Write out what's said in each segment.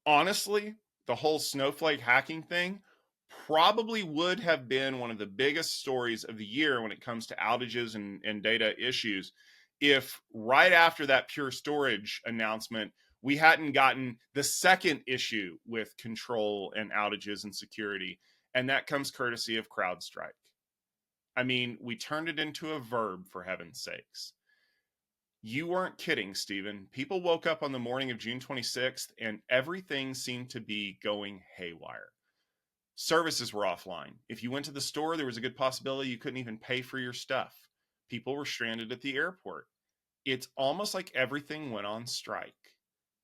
Honestly, the whole snowflake hacking thing probably would have been one of the biggest stories of the year when it comes to outages and data issues if right after that Pure Storage announcement, we hadn't gotten the second issue with control and outages and security. And that comes courtesy of CrowdStrike. I mean, we turned it into a verb, for heaven's sakes. You weren't kidding, Stephen. People woke up on the morning of June 26th and everything seemed to be going haywire. Services were offline. If you went to the store, there was a good possibility you couldn't even pay for your stuff. People were stranded at the airport. It's almost like everything went on strike.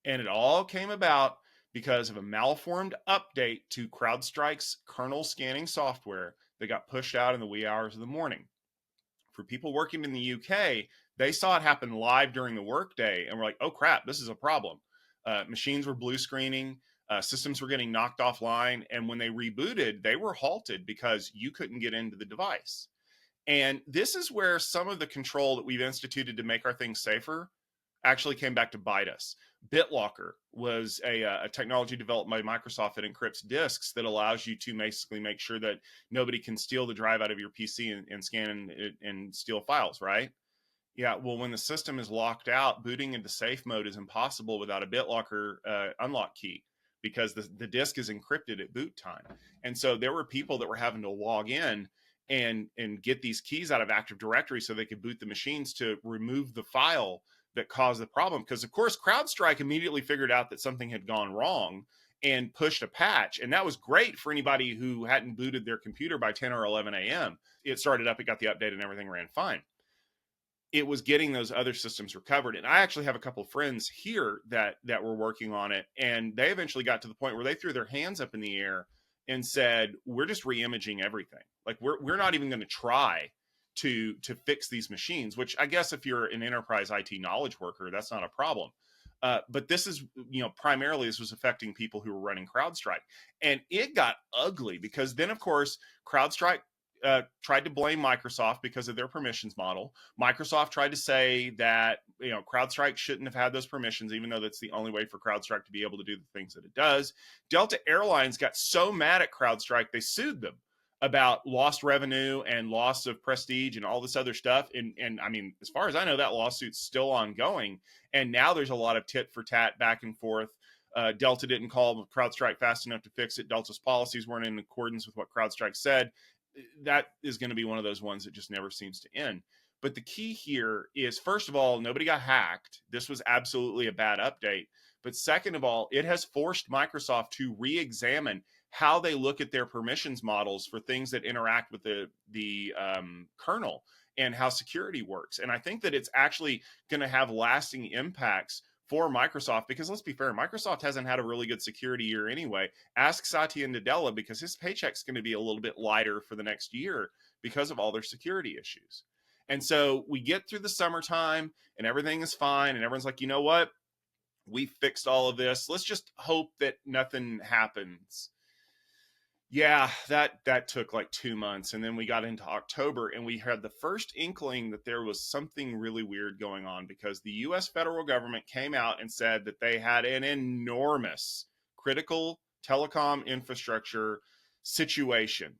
And it all came about because of a malformed update to CrowdStrike's kernel scanning software that got pushed out in the wee hours of the morning. For people working in the UK, they saw it happen live during the workday and were like, oh crap, this is a problem. Machines were blue screening, systems were getting knocked offline. And when they rebooted, they were halted because you couldn't get into the device. And this is where some of the control that we've instituted to make our things safer actually came back to bite us. BitLocker was a technology developed by Microsoft that encrypts disks that allows you to basically make sure that nobody can steal the drive out of your PC and scan and steal files, right? Yeah, well, when the system is locked out, booting into safe mode is impossible without a BitLocker unlock key because the disk is encrypted at boot time. And so there were people that were having to log in and get these keys out of Active Directory so they could boot the machines to remove the file that caused the problem. Because of course, CrowdStrike immediately figured out that something had gone wrong and pushed a patch. And that was great for anybody who hadn't booted their computer by 10 or 11 a.m. It started up, it got the update, and everything ran fine. It was getting those other systems recovered. And I actually have a couple of friends here that were working on it, and they eventually got to the point where they threw their hands up in the air and said, we're just re-imaging everything. Like we're not even going to try to fix these machines, which I guess if you're an enterprise IT knowledge worker, that's not a problem. But this is, primarily this was affecting people who were running CrowdStrike. And it got ugly because then, of course, CrowdStrike tried to blame Microsoft because of their permissions model. Microsoft tried to say that CrowdStrike shouldn't have had those permissions, even though that's the only way for CrowdStrike to be able to do the things that it does. Delta Airlines got so mad at CrowdStrike they sued them about lost revenue and loss of prestige and all this other stuff. And I mean, as far as I know, that lawsuit's still ongoing. And now there's a lot of tit for tat back and forth. Delta didn't call CrowdStrike fast enough to fix it. Delta's policies weren't in accordance with what CrowdStrike said. That is going to be one of those ones that just never seems to end. But the key here is, first of all, nobody got hacked. This was absolutely a bad update. But second of all, it has forced Microsoft to re-examine how they look at their permissions models for things that interact with the kernel and how security works. And I think that it's actually going to have lasting impacts for Microsoft, because let's be fair, Microsoft hasn't had a really good security year anyway. Ask Satya Nadella, because his paycheck's going to be a little bit lighter for the next year because of all their security issues. And so we get through the summertime and everything is fine. And everyone's like, you know what? We fixed all of this. Let's just hope that nothing happens. Yeah, that took like 2 months. And then we got into October and we had the first inkling that there was something really weird going on, because the US federal government came out and said that they had an enormous critical telecom infrastructure situation.